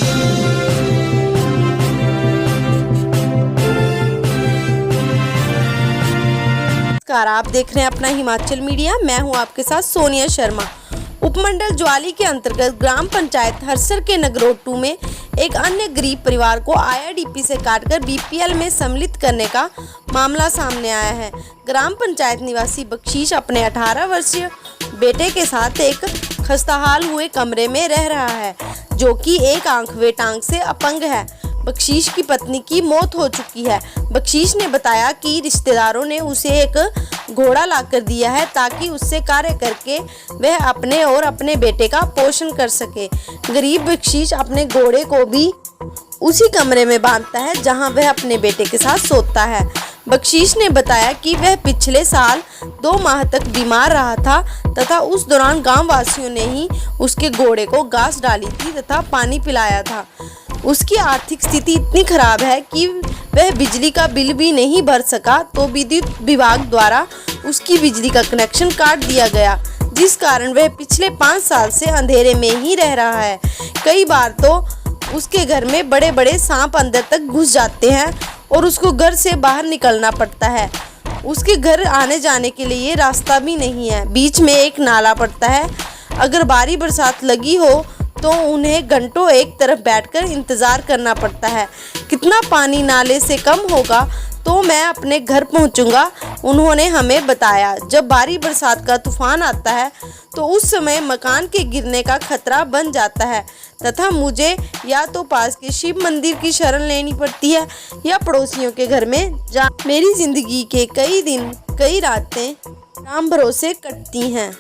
नमस्कार, आप देख रहे हैं अपना हिमाचल मीडिया। मैं हूं आपके साथ सोनिया शर्मा। उपमंडल ज्वाली के अंतर्गत ग्राम पंचायत हरसर के नगरोट 2 में एक अन्य गरीब परिवार को आईआरडीपी से काटकर बीपीएल में सम्मिलित करने का मामला सामने आया है। ग्राम पंचायत निवासी बख्शीश अपने 18 वर्षीय बेटे के साथ एक खस्ताहाल हुए कमरे में रह रहा है, जो कि एक आंख व टांग से अपंग है। बख्शीश की पत्नी की मौत हो चुकी है। बख्शीश ने बताया कि रिश्तेदारों ने उसे एक घोड़ा लाकर दिया है ताकि उससे कार्य करके वह अपने और अपने बेटे का पोषण कर सके। गरीब बख्शीश अपने घोड़े को भी उसी कमरे में बांधता है जहां वह अपने बेटे के साथ सोता है। बख्शीश ने बताया कि वह पिछले साल 2 माह तक बीमार रहा था तथा उस दौरान गांव वासियों ने ही उसके घोड़े को घास डाली थी तथा पानी पिलाया था। उसकी आर्थिक स्थिति इतनी खराब है कि वह बिजली का बिल भी नहीं भर सका, तो विद्युत विभाग द्वारा उसकी बिजली का कनेक्शन काट दिया गया, जिस कारण वह पिछले 5 साल से अंधेरे में ही रह रहा है। कई बार तो उसके घर में बड़े बड़े सांप अंदर तक घुस जाते हैं और उसको घर से बाहर निकलना पड़ता है। उसके घर आने जाने के लिए रास्ता भी नहीं है, बीच में एक नाला पड़ता है। अगर भारी बरसात लगी हो तो उन्हें घंटों एक तरफ बैठकर इंतज़ार करना पड़ता है। कितना पानी नाले से कम होगा तो मैं अपने घर पहुंचूंगा, उन्होंने हमें बताया। जब भारी बरसात का तूफान आता है तो उस समय मकान के गिरने का खतरा बन जाता है तथा मुझे या तो पास के शिव मंदिर की शरण लेनी पड़ती है या पड़ोसियों के घर में जा। मेरी ज़िंदगी के कई दिन कई रातें राम भरोसे कटती हैं।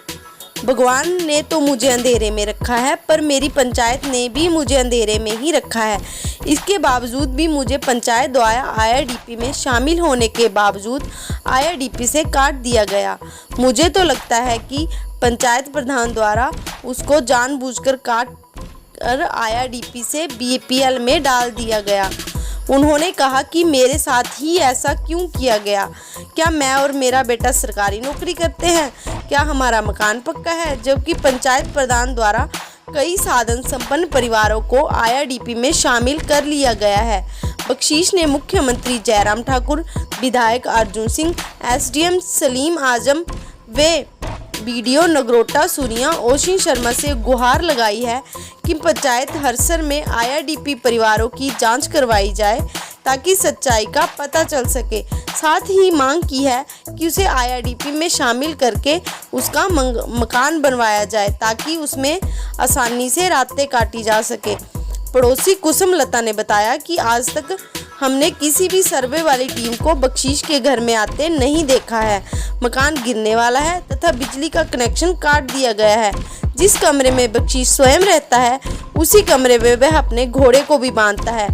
भगवान ने तो मुझे अंधेरे में रखा है, पर मेरी पंचायत ने भी मुझे अंधेरे में ही रखा है। इसके बावजूद भी मुझे पंचायत द्वारा आईआरडीपी में शामिल होने के बावजूद आईआरडीपी से काट दिया गया। मुझे तो लगता है कि पंचायत प्रधान द्वारा उसको जानबूझकर काट कर आईआरडीपी से बीपीएल में डाल दिया गया। उन्होंने कहा कि मेरे साथ ही ऐसा क्यों किया गया? क्या मैं और मेरा बेटा सरकारी नौकरी करते हैं? क्या हमारा मकान पक्का है? जबकि पंचायत प्रधान द्वारा कई साधन संपन्न परिवारों को आईआरडीपी में शामिल कर लिया गया है। बख्शीश ने मुख्यमंत्री जयराम ठाकुर, विधायक अर्जुन सिंह, एसडीएम सलीम आजम व बीडीओ नगरोटा सूरिया ओशिन शर्मा से गुहार लगाई है कि पंचायत हरसर में आईआरडीपी परिवारों की जांच करवाई जाए ताकि सच्चाई का पता चल सके। साथ ही मांग की है कि उसे आईआरडीपी में शामिल करके उसका मकान बनवाया जाए ताकि उसमें आसानी से रातें काटी जा सके। पड़ोसी कुसुम लता ने बताया कि आज तक हमने किसी भी सर्वे वाली टीम को बख्शीश के घर में आते नहीं देखा है। मकान गिरने वाला है तथा बिजली का कनेक्शन काट दिया गया है। जिस कमरे में बख्शीश स्वयं रहता है उसी कमरे में वह अपने घोड़े को भी बांधता है।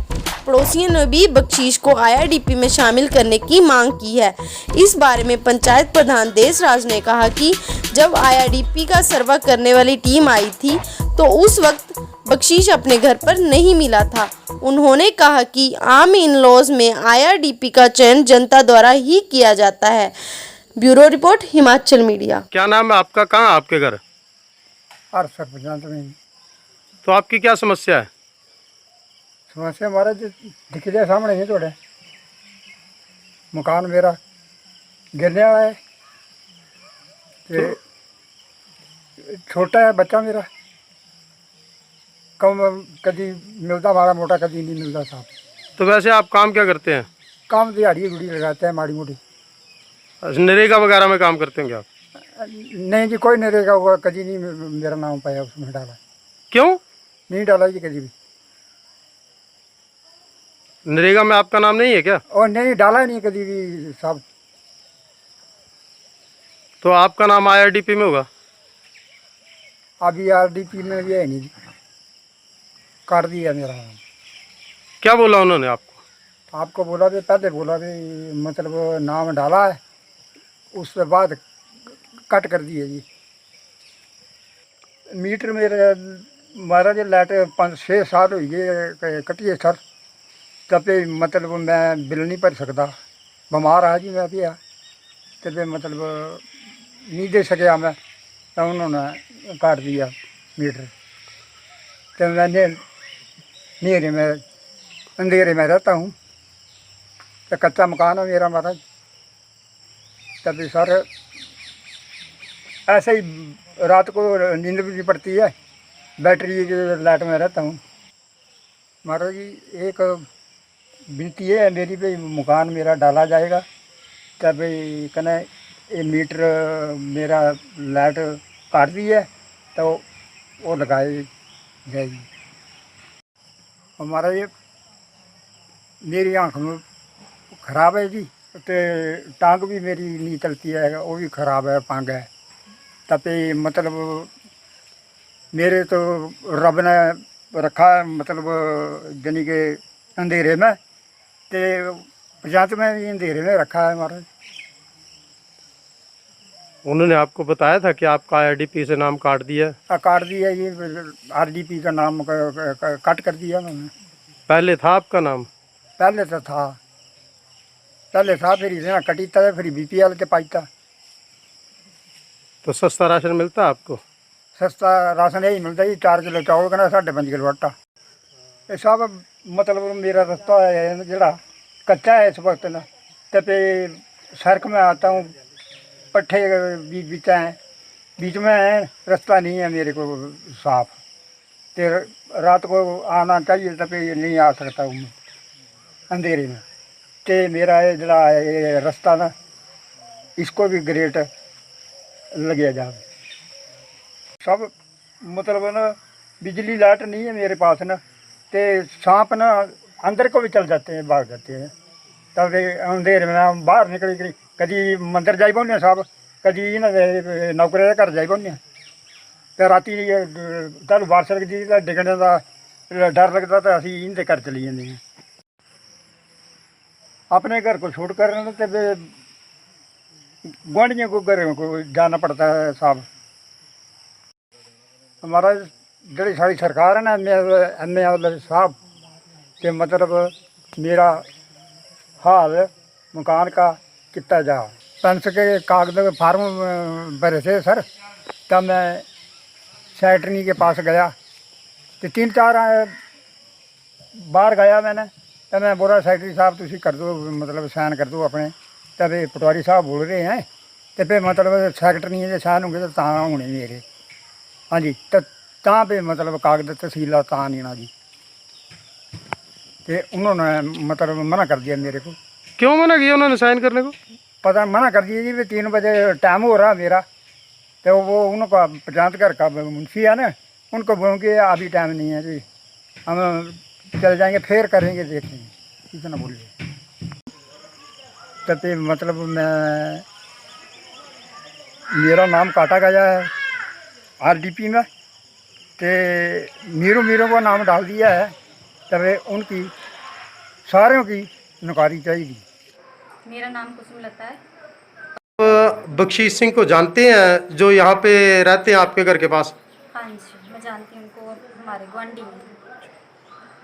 पड़ोसियों ने भी बख्शीश को आईआरडीपी में शामिल करने की मांग की है। इस बारे में पंचायत प्रधान देशराज ने कहा कि जब आईआरडीपी का सर्वे करने वाली टीम आई थी तो उस वक्त बख्शीश अपने घर पर नहीं मिला था। उन्होंने कहा कि आम इन लॉज में आईआरडीपी का चयन जनता द्वारा ही किया जाता है। Bureau report, Himachal media. क्या नाम है आपका? कहाँ आपके घर? हरसर पंचायत में। तो आपकी क्या समस्या है? समस्या हमारा जो दिख रहा सामने ही थोड़े मकान मेरा गिरने वाला है। छोटा है बच्चा मेरा, कम कभी मिलता माड़ा मोटा, कभी नहीं मिलता साहब। तो वैसे आप काम क्या करते हैं? काम दिहाड़ी गुड़ी लगाते हैं माड़ी मोटी। नरेगा वगैरह में काम करते हैं क्या आप? नहीं जी, कोई नरेगा हुआ कभी नहीं मेरा नाम पाया उसमें डाला। क्यों नहीं डाला जी कभी भी। नरेगा में आपका नाम नहीं है क्या? और नहीं डाला ही नहीं कभी भी साहब। तो आपका नाम आईआरडीपी में होगा? अभी आरडीपी में भी है नहीं जी, काट दिया मेरा नाम। क्या बोला उन्होंने आपको? आपको बोला भी, पहले बोला भी मतलब नाम डाला है, उसके बाद कट कर दिए जी। मीटर मेरे मारा जो लाइट 5-6 साल हो गए कटिए सर, तब मतलब मैं बिल नहीं भर सकता। बीमार आ जी मैं भी तब मतलब नहीं दे सकिया मैं, तो उन्होंने काट दिया मीटर। तो मैंने अंधेरे में रहता हूँ। तो कच्चा मकान है मेरा महाराज। तभी सर ऐसे ही रात को नींद भी पड़ती है, बैटरी की लाइट में रहता हूँ। महाराज जी एक विनती है मेरी पे, मकान मेरा डाला जाएगा तभी कने ये मीटर मेरा लाइट काट दी है तो वो लगाई जाएगी। हमारा ये मेरी आँख में ख़राब है जी, तो टांग भी मेरी नहीं चलती है, वो भी ख़राब है, पांग है। तभी मतलब मेरे तो रब ने रखा है मतलब यानी के अंधेरे में, तो पंचायत में भी अंधेरे में रखा है महाराज। उन्होंने आपको बताया था कि आपका आईआरडीपी से नाम काट दिया है? काट दिया, ये आरडीपी का नाम कट कर दिया उन्होंने। पहले था आपका नाम? पहले तो था, पहले था, फिर इतना कटी था, फिर बीपीएल के पाई था। तो सस्ता राशन मिलता है आपको? सस्ता राशन यही मिलता जी, 4 किलो चावल कना 5.5 किलो आटा। ये सब मतलब मेरा रास्ता है जड़ा कच्चा है इस वक्त ना। तो फिर सड़क में आता हूँ, पट्ठे बीच हैं, बीच में है, रास्ता नहीं है मेरे को साफ। तो रात को आना चाहिए, तो फिर नहीं आ सकता हूँ मैं अंधेरे में। तो मेरा ये जड़ा ये रास्ता ना, इसको भी ग्रेट लगे जाए। सब मतलब ना बिजली लाइट नहीं है मेरे पास ना, तो सांप ना अंदर को भी चल जाते हैं, भाग जाते हैं। तब अंधेरे में हम बाहर निकली कभी मंदिर जाई पौने साहब, कभी ना नौकरे घर जाई पौने। तो राती तू बारिश लगती तो डिगने का डर लगता, तो असी इनके घर चली जाते हैं। अपने घर को छोड़ कर तो गुआढ़ियों को घर को जाना पड़ता है साहब। हमारा जी सारी सरकार है ना, एम ए साहब के मतलब मेरा हाल मकान का कितना जा। पेंस के कागज फार्म भरे थे सर, तब मैं सेक्रेटरी के पास गया, तो 3-4 बार गया मैंने। तो मैं बोला सेक्रेटरी साहब तुम कर दो, मतलब साइन कर दो अपने। तब पटवारी साहब बोल रहे हैं, तो फिर मतलब सेक्रेटरी के साइन होंगे तो होने मेरे। हाँ जी, तो पे मतलब कागज तहसील ता नहीं ना जी। तो उन्होंने मतलब मना कर दिया मेरे को। क्यों मना किया उन्होंने साइन करने को? पता मना कर दिया जी, भी 3 बजे टाइम हो रहा मेरा। तो वो उनका पंचायत घर का मुंशी है ना, उनको बोलेंगे अभी टाइम नहीं है जी, हम चल जाएंगे फिर करेंगे, देखेंगे, इतना बोलिए। तब पे मतलब मेरा नाम काटा गया है आरडीपी में, तो मीरों को नाम डाल दिया है। तब उनकी सारों की नकारी चाहिए। मेरा नाम कुसुम लता है। बख्शीश सिंह को जानते हैं जो यहाँ पे रहते हैं आपके घर के पास? हाँ जी, मैं जानती हूँ उनको,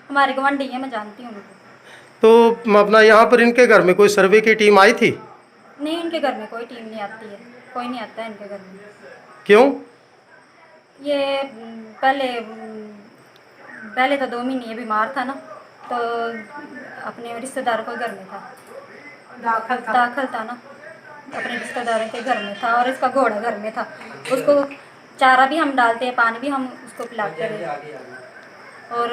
हमारे गवांढी हैं, मैं जानती हूँ उनको। तो अपना यहाँ पर इनके घर में कोई सर्वे की टीम आई थी? नहीं, इनके घर में कोई टीम नहीं आती है, कोई नहीं आता है इनके घर में। क्यों? ये पहले तो 2 महीने बीमार था ना, तो अपने रिश्तेदारों के घर में था, दाखिल था ना, अपने रिश्तेदारों के घर में था। और इसका घोड़ा घर में था, उसको चारा भी हम डालते हैं, पानी भी हम उसको पिलाते हैं। और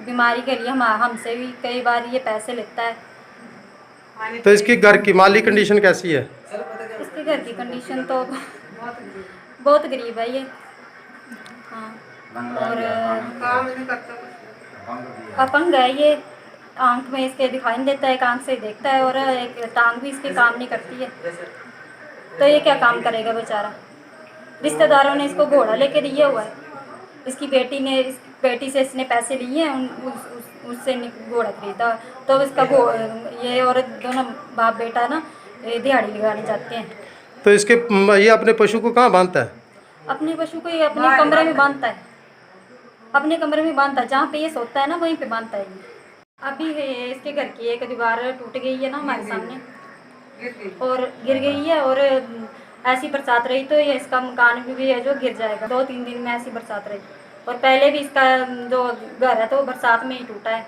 बीमारी के लिए हमसे भी कई बार ये पैसे लेता है। तो इसके घर की माली कंडीशन कैसी है? इसके घर की कंडीशन तो बहुत गरीब है ये। हाँ, और अपंग है ये, आँख में इसके दिखाई नहीं देता है, एक आँख से देखता है, और एक टांग भी इसकी काम नहीं करती है। तो ये क्या काम करेगा बेचारा। रिश्तेदारों ने इसको घोड़ा लेके दिया हुआ है, इसकी बेटी से इसने पैसे लिए हैं, उससे घोड़ा खरीदा। तो इसका ये और दोनों बाप बेटा ना दिहाड़ी लगाने जाते हैं। तो इसके ये अपने पशु को कहाँ बांधता है? अपने पशु को ये अपने कमरे में बांधता है, अपने कमरे में बांधता है, जहाँ पे ये सोता है ना वहीं पे बांधता है। अभी इसके घर की एक दीवार टूट गई है ना हमारे सामने, और गिर गई है। और ऐसी बरसात रही तो ये इसका मकान भी है जो गिर जाएगा। 2-3 दिन में ऐसी बरसात रही और पहले भी इसका जो घर है तो वो बरसात में ही टूटा है,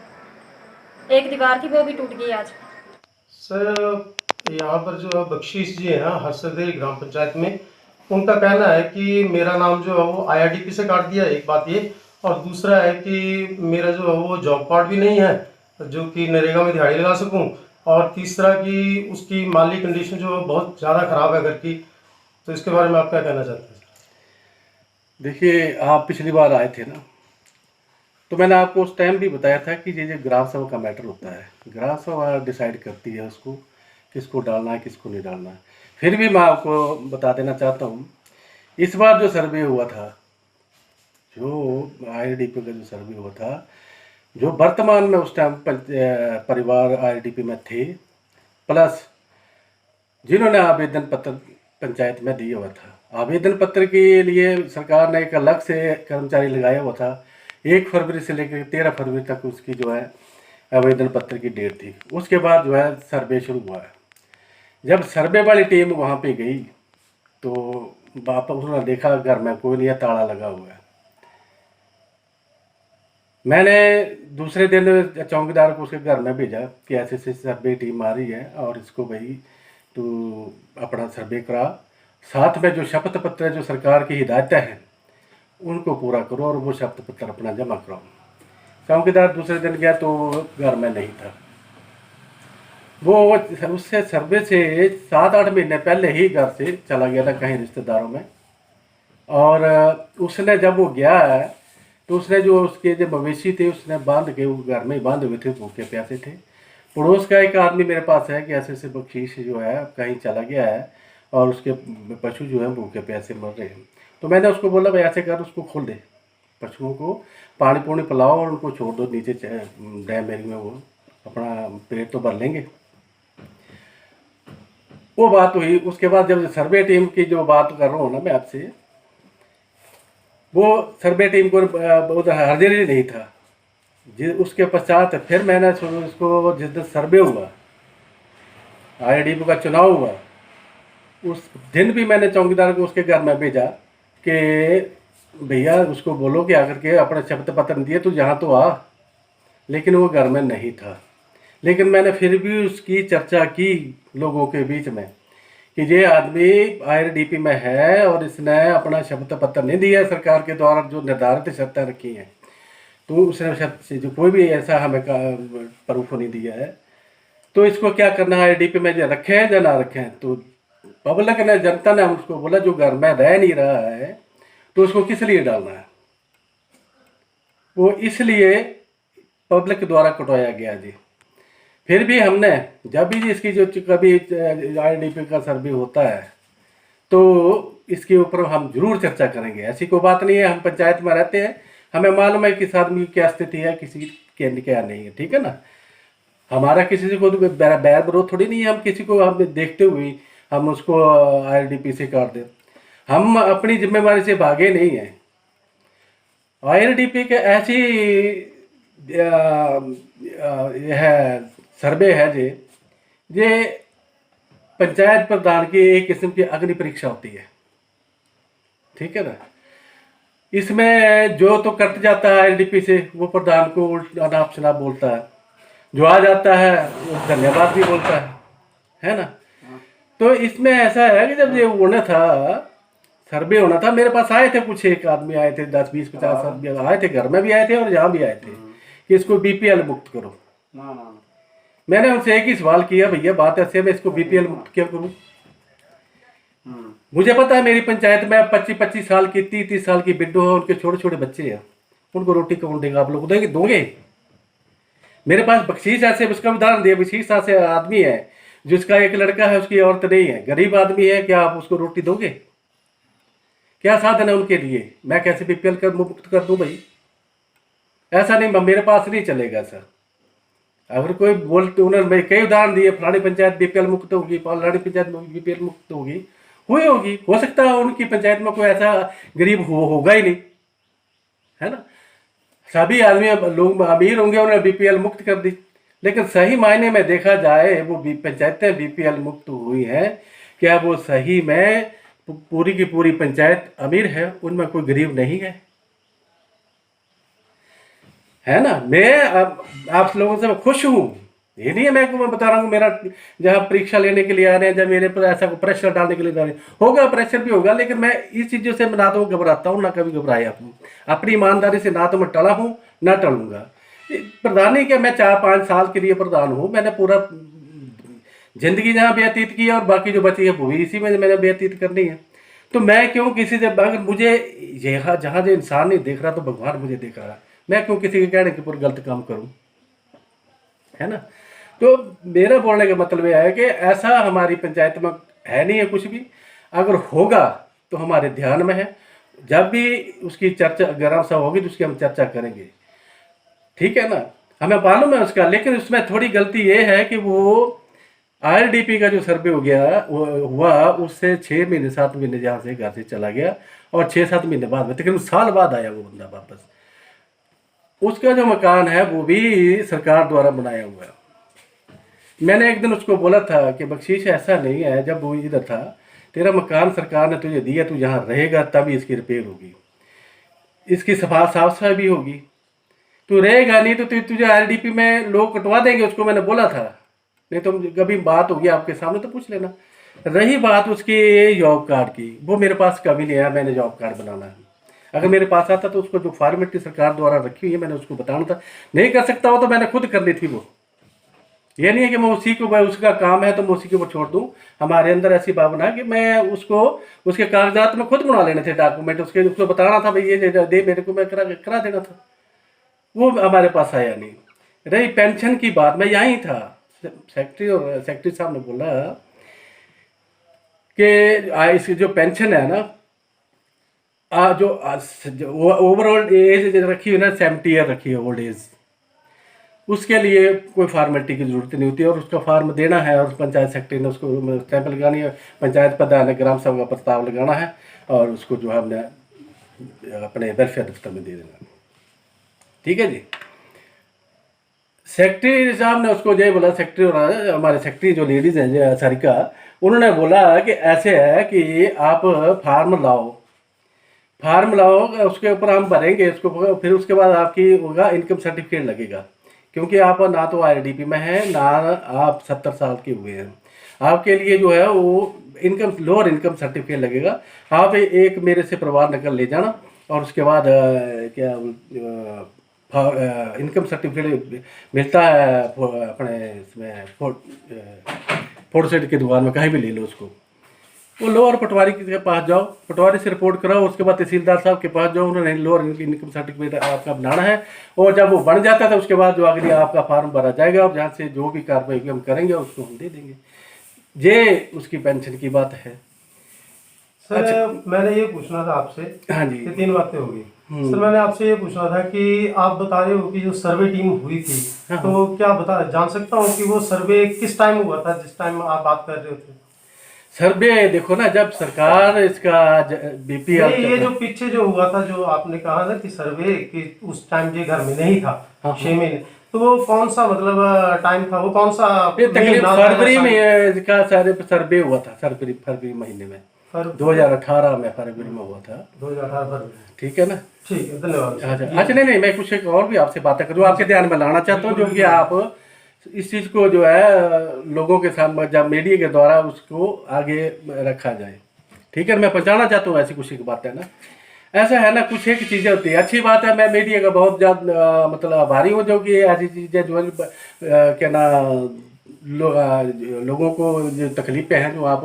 एक दीवार थी वो भी टूट गई आज। सर यहाँ पर जो बख्शीश जी हैं हरसदेरी ग्राम पंचायत में, उनका कहना है कि मेरा नाम जो है वो आईआरडीपी से काट दिया, एक बात ये, और दूसरा है कि मेरा जो है वो जॉब कार्ड भी नहीं है जो कि नरेगा में दिहाड़ी लगा सकूं, और तीसरा कि उसकी माली कंडीशन जो है बहुत ज़्यादा ख़राब है घर की। तो इसके बारे में आप क्या कहना चाहते हैं? देखिए, आप पिछली बार आए थे ना, तो मैंने आपको उस टाइम भी बताया था कि ये जो ग्राम सभा का मैटर होता है, ग्राम सभा डिसाइड करती है उसको किसको डालना है किसको नहीं डालना है। फिर भी मैं आपको बता देना चाहता हूँ, इस बार जो सर्वे हुआ था, जो आईआरडीपी का जो सर्वे हुआ था, जो वर्तमान में उस टाइम परिवार आईआरडीपी में थे, प्लस जिन्होंने आवेदन पत्र पंचायत में दिया हुआ था, आवेदन पत्र के लिए सरकार ने एक अलग से कर्मचारी लगाया हुआ था। 1 फरवरी से लेकर 13 फरवरी तक उसकी जो है आवेदन पत्र की डेट थी। उसके बाद जो है सर्वे शुरू हुआ है। जब सर्वे वाली टीम वहाँ पे गई तो वापस उन्होंने देखा घर में कोई नहीं है, ताला लगा हुआ है। मैंने दूसरे दिन चौकीदार को उसके घर में भेजा कि ऐसे ऐसे सर्वे टीम आ रही है और इसको भाई तो अपना सर्वे करा, साथ में जो शपथ पत्र जो सरकार की हिदायतें हैं उनको पूरा करो और वो शपथ पत्र अपना जमा कराओ। चौकीदार दूसरे दिन गया तो घर में नहीं था। वो उससे सर्वे से 7-8 महीने पहले ही घर से चला गया था कहीं रिश्तेदारों में, और उसने जब वो गया है तो उसने जो उसके जो मवेशी थे उसने बांध के, वो घर में ही बांधे हुए थे, भूखे प्यासे थे। पड़ोस का एक आदमी मेरे पास है कि ऐसे ऐसे बख्शीश जो है कहीं चला गया है और उसके पशु जो है भूखे प्यासे मर रहे हैं। तो मैंने उसको बोला भाई ऐसे कर, उसको खोल दे, पशुओं को पानी पूनी पिलाओ और उनको छोड़ दो नीचे डैम एरिया में, वो अपना पेट तो भर लेंगे। वो बात हुई। उसके बाद जब सर्वे टीम की जो बात कर रहा हूँ ना मैं आपसे, वो सर्वे टीम को हाजिर नहीं था। उसके पश्चात फिर मैंने उसको जिस दिन सर्वे हुआ, आईआरडीपी का चुनाव हुआ, उस दिन भी मैंने चौकीदार को उसके घर में भेजा कि भैया उसको बोलो कि आकर के अपना शपथ पत्र दिए तो यहाँ तो आ, लेकिन वो घर में नहीं था। लेकिन मैंने फिर भी उसकी चर्चा की लोगों के बीच में कि ये आदमी आईआरडीपी में है और इसने अपना शपथ पत्र नहीं दिया है सरकार के द्वारा जो निर्धारित शर्तें रखी हैं, तो उसने शर्त से जो कोई भी ऐसा हमें प्रूफ नहीं दिया है, तो इसको क्या करना है, आईआरडीपी में जो रखे हैं या ना रखे हैं। तो पब्लिक ने, जनता ने उसको बोला जो घर में रह नहीं रहा है तो उसको किस लिए डालना है, वो इसलिए पब्लिक द्वारा कटवाया गया जी। फिर भी हमने जब भी इसकी जो कभी आईआरडीपी का सर्वे होता है तो इसके ऊपर हम जरूर चर्चा करेंगे। ऐसी कोई बात नहीं है, हम पंचायत में रहते हैं, हमें मालूम है किस आदमी की क्या स्थिति है, किसी की क्या नहीं है, ठीक है ना। हमारा किसी से कोई बैर विरोध थोड़ी नहीं है, हम किसी को हम देखते हुए हम उसको आईआरडीपी से काट दें। हम अपनी जिम्मेवारी से भागे नहीं हैं। आईआरडीपी के ऐसी यह सर्वे है जे पंचायत प्रधान की एक किस्म की अग्नि परीक्षा होती है, ठीक है ना। इसमें जो तो कट जाता है आईआरडीपी से वो प्रधान को अनाप शनाप बोलता है, जो आ जाता है वो धन्यवाद भी बोलता है ना। तो इसमें ऐसा है कि जब ये होना था, सर्वे होना था, मेरे पास आए थे कुछ एक आदमी आए थे, 10, 20, 50 आदमी आए थे, घर में भी आए थे और यहाँ भी आए थे कि इसको बीपीएल मुक्त करो। मैंने उनसे एक ही सवाल किया, भैया बात ऐसे मैं इसको बीपीएल मुक्त क्यों करूँ? मुझे पता है मेरी पंचायत में 25-25 साल की 30-30 साल की बिड्डो है, उनके छोटे छोटे बच्चे हैं, उनको रोटी कौन देगा? आप लोग दोगे? मेरे पास बख्शीश ऐसे, उसका उदाहरण दिया, बख्शीश ऐसे आदमी है जिसका एक लड़का है, उसकी औरत नहीं है, गरीब आदमी है, क्या आप उसको रोटी दोगे? क्या साधन है उनके लिए? मैं कैसे बीपीएल कर मुक्त कर दूं भाई? ऐसा नहीं, मेरे पास नहीं चलेगा सर। अगर कोई बोलते, उन्होंने कई उदाहरण दिए, फलानी पंचायत बीपीएल मुक्त होगी, फलानी पंचायत बीपीएल मुक्त होगी, हुई होगी, हो सकता है उनकी पंचायत में कोई ऐसा गरीब होगा ही नहीं, है ना। सभी आदमी लोग अमीर होंगे, उन्होंने बीपीएल मुक्त कर दी, लेकिन सही मायने में देखा जाए वो पंचायतें बीपीएल मुक्त हुई हैं, क्या वो सही में पूरी की पूरी पंचायत अमीर है, उनमें कोई गरीब नहीं है? है ना। मैं आप लोगों से मैं खुश हूँ, ये नहीं है मैं बता रहा हूँ मेरा जहाँ परीक्षा लेने के लिए आ रहे हैं जब मेरे पर ऐसा प्रेशर डालने के लिए आ रहे हैं, होगा प्रेशर भी होगा, लेकिन मैं इस चीज़ों से ना तो घबराता हूँ ना कभी घबराया हूँ। अपनी ईमानदारी से ना तो मैं टला हूँ ना टलूंगा। प्रधानी क्या, मैं 4-5 साल के लिए प्रधान हूँ, मैंने पूरा जिंदगी जहाँ व्यतीत की है और बाकी जो बची है वो भी इसी में मैंने व्यतीत करनी है। तो मैं क्यों किसी से, अगर मुझे यहाँ जहाँ जो इंसान नहीं देख रहा तो भगवान मुझे देख रहा है, मैं क्यों किसी के कहने के ऊपर गलत काम करूँ, है ना। तो मेरा बोलने का मतलब यह है कि ऐसा हमारी पंचायत में है नहीं है कुछ भी, अगर होगा तो हमारे ध्यान में है, जब भी उसकी चर्चा ग्राम सभा होगी तो उसकी हम चर्चा करेंगे, ठीक है ना। हमें मालूम है उसका, लेकिन उसमें थोड़ी गलती ये है कि वो आईएलडीपी का जो सर्वे हो गया वो हुआ, उससे 6 महीने 7 महीने जहाँ से घर से चला गया और 6-7 महीने बाद में, तकरीबन साल बाद आया वो बंदा वापस। उसका जो मकान है वो भी सरकार द्वारा बनाया हुआ है। मैंने एक दिन उसको बोला था कि बख्शीश ऐसा नहीं है, जब वो इधर था तेरा मकान सरकार ने तुझे दिया, तू यहाँ रहेगा तभी इसकी रिपेयर होगी, इसकी साफ सफाई भी होगी, तू रहेगा नहीं तो तुझे आईएलडीपी में लोग कटवा देंगे, उसको मैंने बोला था। नहीं तो कभी बात होगी आपके सामने तो पूछ लेना। रही बात उसकी जॉब कार्ड की, वो मेरे पास कभी नहीं आया, मैंने जॉब कार्ड बनाना है। अगर मेरे पास आता तो उसको जो फॉर्मेलिटी सरकार द्वारा रखी हुई है मैंने उसको बताना था, नहीं कर सकता हो तो मैंने खुद कर ली थी वो। ये नहीं है कि मैं उसी को, उसका काम है तो मैं उसी के ऊपर छोड़ दूं। हमारे अंदर ऐसी भावना है कि मैं उसको, उसके कागजात में खुद बना लेने थे डॉक्यूमेंट, उसको बताना था भाई ये दे मेरे को, मैं करा देना था। वो हमारे पास आया नहीं। रही पेंशन की बात, मैं यहीं था, सेक्रेटरी साहब ने बोला कि इसकी जो पेंशन है ना, जो ओवरऑल एज रखी हुई ना 70 ईयर रखी है ओल्ड एज, उसके लिए कोई फार्मेलिटी की जरूरत नहीं होती और उसका फॉर्म देना है और पंचायत सेक्रेटरी ने उसको स्टैंप लगानी है, पंचायत प्रधान ने ग्राम सभा का प्रस्ताव लगाना है और उसको जो है हमने अपने वेलफेयर दफ्तर में दे देना, ठीक है जी। सेक्रेटरी साहब ने उसको ये बोला, सेक्रेटरी और हमारे सेक्रेटरी जो लेडीज़ हैं सारिका, उन्होंने बोला कि ऐसे है कि आप फार्म लाओ, उसके ऊपर हम भरेंगे उसको, फिर उसके बाद आपकी होगा इनकम सर्टिफिकेट लगेगा, क्योंकि आप ना तो आईएलडीपी में हैं ना आप 70 साल के हुए हैं, आपके लिए जो है वो लोअर इनकम सर्टिफिकेट लगेगा। आप एक मेरे से प्रवाह नकल ले जाना और उसके बाद क्या इनकम सर्टिफिकेट मिलता है अपने इसमें फोटो सेट की दुकान में, कहीं भी ले लो उसको। वो लोअर पटवारी के पास जाओ, पटवारी से रिपोर्ट कराओ, उसके बाद तहसीलदार साहब के पास जाओ, उन्होंने लोअर इनकम सर्टिफिकेट आपका बनाना है और जब वो बन जाता है उसके बाद जो अगली आपका फॉर्म भरा जाएगा और जहाँ से जो भी कार्रवाई हम करेंगे उसको हम दे देंगे। ये उसकी पेंशन की बात है। सर अच्छा, मैंने ये पूछना था आपसे, हाँ जी, ये 3 बातें होगी। सर मैंने आपसे ये पूछना था कि आप बता रहे हो कि जो सर्वे टीम हुई थी, हाँ, तो क्या जान सकता हूँ कि वो सर्वे किस टाइम हुआ था, जिस टाइम आप बात कर रहे थे? सर्वे देखो ना, जब सरकार इसका बीपीएल, ये जो पीछे जो हुआ था, जो आपने कहा ना कि सर्वे कि उस टाइम ये घर में नहीं था 6 महीने, तो वो कौन सा मतलब टाइम था, वो कौन सा? तकरीबन फरवरी में इसका सर्वे हुआ था, फरवरी महीने में 2018 में फरवरी में हुआ था, 2018 फरवरी, ठीक है ना। ठीक है, धन्यवाद। अच्छा नहीं, मैं कुछ एक और भी आपसे बातें करूँ, आपके ध्यान में लाना चाहता हूँ, जो कि आप इस चीज़ को जो है लोगों के सामने जब मीडिया के द्वारा उसको आगे रखा जाए, ठीक है। मैं पहुँचाना चाहता हूँ ऐसी कुछ एक बात है ना, ऐसा है ना, कुछ एक चीज़ें होती है, अच्छी बात है, मैं मीडिया का बहुत ज़्यादा मतलब आभारी हूँ जो कि ऐसी चीज़ें जो क्या ना लोगों को जो तकलीफ़ें हैं जो आप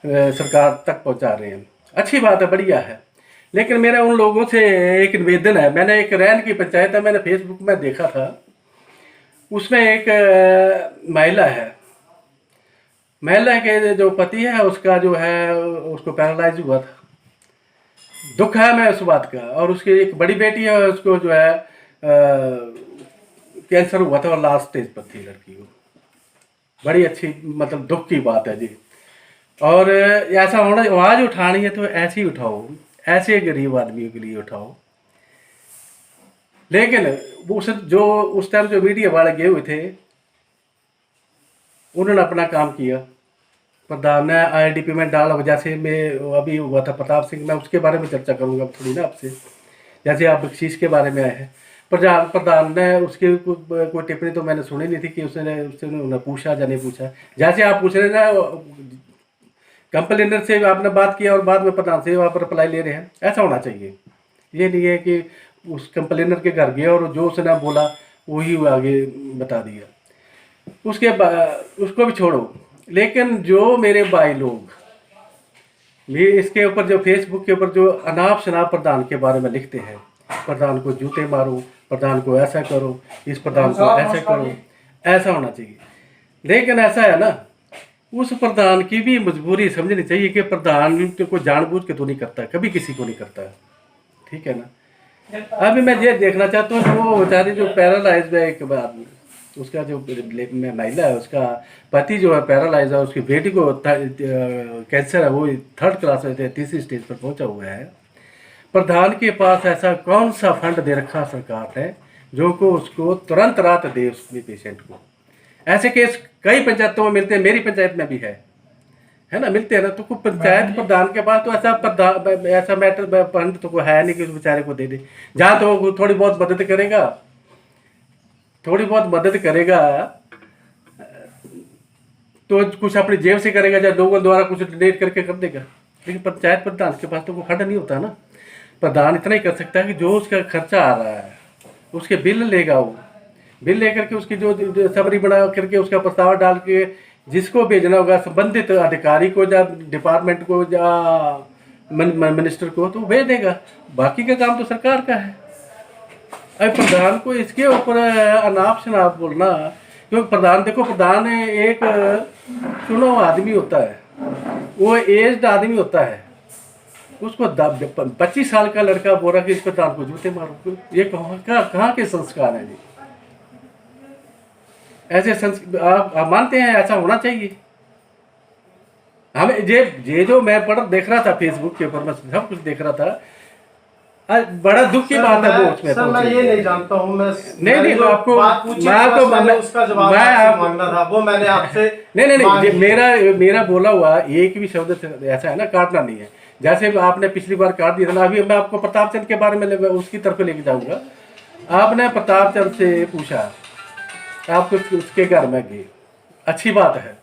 सरकार तक पहुँचा रहे हैं, अच्छी बात है, बढ़िया है। लेकिन मेरा उन लोगों से एक निवेदन है, मैंने एक रैन की पंचायत है, मैंने फेसबुक में देखा था, उसमें एक महिला के जो पति है उसका जो है उसको पैरालाइज हुआ था, दुख है मैं उस बात का, और उसकी एक बड़ी बेटी है उसको जो है कैंसर हुआ था और लास्ट स्टेज पर थी लड़की को, बड़ी अच्छी मतलब दुख की बात है जी। और ऐसा होना, आवाज़ उठानी है तो ऐसे ही उठाओ, ऐसे गरीब आदमियों के लिए उठाओ। लेकिन उस टाइम जो मीडिया वाले गए हुए थे उन्होंने अपना काम किया, प्रधान ने आईएलडीपी में डाला, जैसे मैं अभी हुआ था प्रताप सिंह, मैं उसके बारे में चर्चा करूंगा थोड़ी ना आपसे, जैसे आप बख्शीश के बारे में आए हैं, प्रधान ने उसकी कोई टिप्पणी तो मैंने सुनी नहीं थी कि उसने उसने पूछा या नहीं पूछा। जैसे आप पूछ रहे ना, कंप्लेनर से आपने बात किया और बाद में प्रधान से वहाँ पर रिप्लाई ले रहे हैं, ऐसा होना चाहिए। ये नहीं है कि उस कंप्लेनर के घर गया और जो उसने बोला वही वो आगे बता दिया। उसके बाद उसको भी छोड़ो, लेकिन जो मेरे भाई लोग ये इसके ऊपर जो फेसबुक के ऊपर जो अनाप शनाप प्रधान के बारे में लिखते हैं, प्रधान को जूते मारो, प्रधान को ऐसा करो, इस प्रधान को ऐसा करो, ऐसा होना चाहिए। लेकिन ऐसा है ना, उस प्रधान की भी मजबूरी समझनी चाहिए कि प्रधान को जानबूझ के तो नहीं करता, कभी किसी को नहीं करता है, ठीक है ना। अभी मैं ये देखना चाहता हूँ वो बेचारी जो पैरालाइज है, एक बार उसका जो महिला है उसका पति जो है पैरालाइज है, उसकी बेटी को कैंसर है, वो 3rd क्लास में 3री स्टेज पर पहुंचा हुआ है। प्रधान के पास ऐसा कौन सा फंड दे रखा सरकार ने जो को उसको तुरंत रात दे उसके पेशेंट को। ऐसे केस कई पंचायतों में मिलते हैं, मेरी पंचायत में भी है ना, मिलते हैं ना। तो पंचायत प्रधान के पास तो ऐसा मैटर फंड तो है नहीं कि उस बेचारे को दे दे। जहाँ तो वो थोड़ी बहुत मदद करेगा तो कुछ अपनी जेब से करेगा या लोगों द्वारा कुछ डोनेट करके कर देगा। लेकिन पंचायत प्रधान के पास तो कोई फंड नहीं होता ना। प्रधान इतना ही कर सकता है कि जो उसका खर्चा आ रहा है उसके बिल लेगा, वो बिल लेकर के उसकी जो समरी बना करके उसका प्रस्ताव डाल के जिसको भेजना होगा संबंधित अधिकारी को या डिपार्टमेंट को या मिनिस्टर को, तो भेज देगा। बाकी का काम तो सरकार का है। अब प्रधान को इसके ऊपर अनाप शनाप बोलना, क्योंकि प्रधान देखो, प्रधान एक चुना हुआ आदमी होता है, वो एज्ड आदमी होता है। उसको 25 साल का लड़का बोल रहा कि इस प्रधान को जूते मारो, ये कहाँ के संस्कार है जी? ऐसे आप मानते हैं ऐसा होना चाहिए? हमें ये जो मैं देख रहा था फेसबुक के ऊपर, मैं सब कुछ देख रहा था, बड़ा दुख की बात है वो उसमें। सर मैं ये नहीं जानता हूँ, मैं नहीं आपको उसका जवाब मांगना था, वो मैंने आपसे नहीं मेरा बोला हुआ एक भी शब्द ऐसा है ना काटना नहीं है। जैसे आपने पिछली बार काट दिया था ना, अभी मैं आपको प्रताप चंद के बारे में उसकी तरफ लेके जाऊंगा। आपने प्रताप चंद से पूछा, आप उसके घर में गए, अच्छी बात है।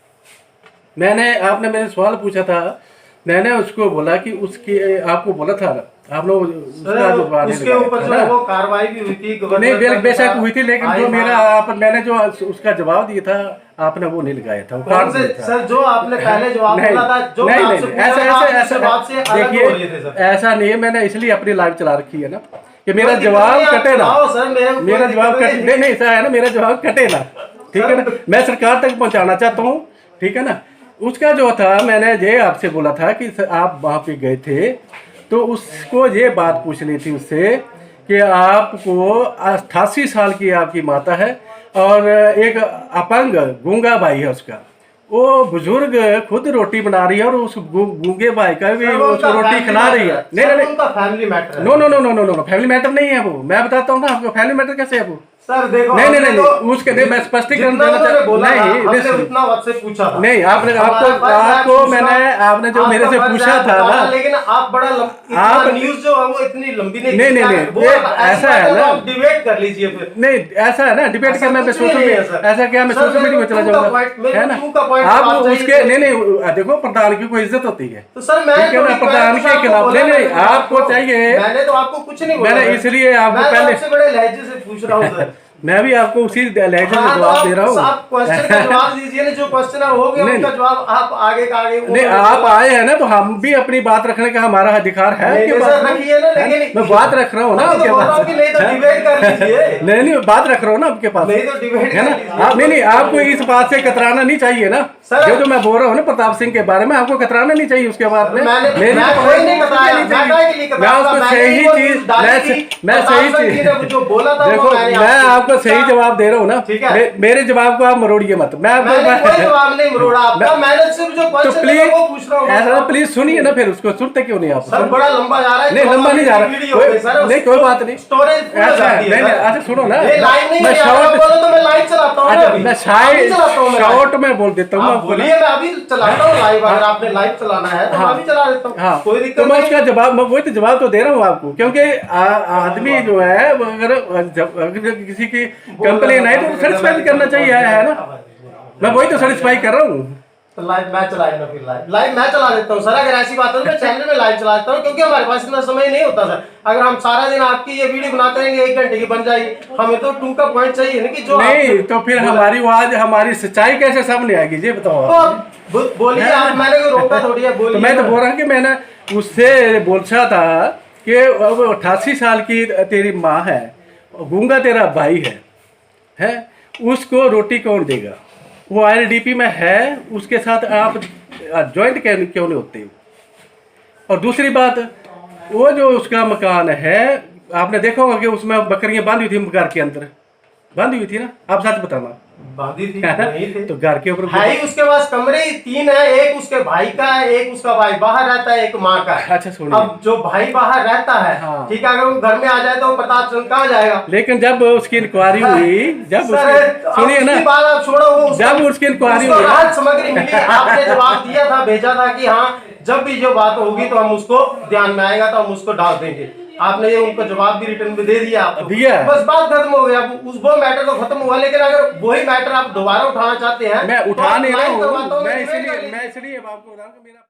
आपने मेरे सवाल पूछा था, मैंने उसको बोला कि उसकी आपको बोला था आप लोग उसके ऊपर जो वो कार्रवाई भी हुई थी, नहीं बेशक हुई थी, लेकिन जो मैंने जो उसका जवाब दिया था आपने वो नहीं लगाया था। सर जो आपने पहले जवाब बोला था, जो ऐसा देखिए, ऐसा नहीं है। मैंने इसलिए अपनी लाइव चला रखी है ना कि मेरा जवाब कटे ना, मेरा जवाब कटे नहीं, ऐसा है ना, मेरा जवाब कटे ना, ठीक है ना। मैं सरकार तक पहुंचाना चाहता हूँ, ठीक है ना। उसका जो था, मैंने ये आपसे बोला था कि आप वहाँ पे गए थे तो उसको ये बात पूछनी थी उससे कि आपको 88 साल की आपकी माता है और एक अपंग गूंगा भाई है उसका, वो बुजुर्ग खुद रोटी बना रही है और उस गूंगे भाई का भी उसको रोटी खिला रही है। नहीं family matter, no family matter नहीं है वो। मैं बताता हूँ ना आपको फैमिली मैटर कैसे है वो। सर देखो, नहीं उसके नहीं, मैं स्पष्टीकरण देना चाहता हूं। नहीं आपने जो मेरे से पूछा था ना, लेकिन आप बड़ा आप न्यूज़ जो है वो इतनी लंबी नहीं, ऐसा है ना, डिबेट कर लीजिए फिर। नहीं ऐसा है ना, डिबेट करना मैं सोशल मीडिया, ऐसा क्या मैं सोशल मीडिया में चला जाऊंगा, है ना। आप उसके नहीं देखो, प्रधान की कोई इज्जत होती है, तो सर मैं प्रधान के खिलाफ नहीं आपको चाहिए। मैंने तो आपको कुछ नहीं बोला, मैंने इसलिए आपको पहले बड़े लहजे से पूछ रहा हूँ सर। मैं भी आपको उसी लहजे में जवाब दे रहा हूँ। आप क्वेश्चन का जवाब दीजिए ना, जो क्वेश्चन हो गया उसका जवाब आप आगे का आगे। नहीं आप आए हैं ना, तो हम भी अपनी बात रखने का हमारा अधिकार है। मैं बात रख रहा हूँ ना आपके पास, नहीं बात रख रहा हूँ ना आपके पास, है ना। नहीं आपको इस बात से कतराना नहीं चाहिए ना। जो मैं बोल रहा हूँ ना प्रताप सिंह के बारे में, आपको कतराना नहीं चाहिए उसके बाद में। मैं उसको सही चीज, मैं सही चीज देखो, मैं आपको सही जवाब दे रहा हूँ ना। मेरे जवाब को आप मरोड़िए मत। मैं तो प्लीज सुनिए ना, फिर उसको सुनते क्यों नहीं आप? बड़ा लंबा जा रहा है। नहीं लंबा नहीं जा रहा, नहीं कोई बात नहीं। अच्छा सुनो ना, मैं शॉर्ट लाइव चलाता हूँ अच्छा, अभी। मैं अभी चलाता हूँ मैं live। शॉर्ट में बोल देता हूँ आप आपको। बोलिए, मैं अभी चलाता हूँ लाइव। अगर आपने लाइव चलाना है तो मैं अभी चला देता हूँ, हाँ, कोई तो दिक्कत मैं नहीं। उसका जवाब, मैं वही तो जवाब तो दे रहा हूँ आपको, क्योंकि आदमी जो है वो अगर किसी की कंप्लेन है तो सेटिस्फाई करना चाहिए, है ना। मैं वही तो सेटिस्फाई कर रहा हूँ। तो लाइव मैं चलाए ना, फिर लाइव मैं चला देता हूँ सर। अगर ऐसी बात है तो मैं चैनल में लाइव चला देता हूँ, क्योंकि हमारे पास इतना समय नहीं होता सर। अगर हम सारा दिन आपकी ये वीडियो बनाते रहेंगे 1 घंटे की बन जाएगी, हमें तो 2 का पॉइंट चाहिए ना कि जो नहीं तो फिर हमारी आवाज, हमारी सच्चाई कैसे सामने आएगी ये बताओ तो आप। आप बोलिए आप, मैंने कोई रोका थोड़ी है, बोलिए। तो मैं तो बोल रहा हूँ कि मैंने उससे बोलता था कि अब 88 साल की तेरी माँ है, गूंगा तेरा भाई है, उसको रोटी कौन देगा? वो आईएलडीपी में है, उसके साथ आप ज्वाइंट क्यों नहीं होते हो? और दूसरी बात, वो जो उसका मकान है, आपने देखा होगा कि उसमें बकरियां बांधी हुई थी, घर के अंदर बांधी हुई थी ना, आप सच बताना। बांधी थी है ना? नहीं थे। तो घर के ऊपर है ही उसके पास कमरे 3 है, एक उसके भाई का है, एक उसका भाई बाहर रहता है, एक माँ का है। अच्छा सुनिए, अब जो भाई बाहर रहता है, हाँ। ठीक है, अगर वो घर में आ जाए तो वो पता चल कहाँ जाएगा। लेकिन जब उसकी इंक्वायरी हुई, जब सर, उसकी, अब सुनिए ना, उसकी बात आप छोड़ो, वो जब उसकी इंक्वायरी उसको हुई, राहत सामग्री मिली, आपने जवाब दिया था, भेजा था कि हाँ जब भी जो बात होगी तो हम उसको ध्यान में आएगा तो हम उसको डाल देंगे। आपने ये उनको जवाब भी रिटर्न में दे दिया आपको। दिया। बस बात खत्म हो गया, वो मैटर तो खत्म हुआ। लेकिन अगर वही मैटर आप दोबारा उठाना चाहते हैं मैं तो उठा आप नहीं रहा लाइव करवाता हूँ, हूँ, मैं डिबेट कर लीजिए। इसलिए आपको बता रहा हूँ कि मेरा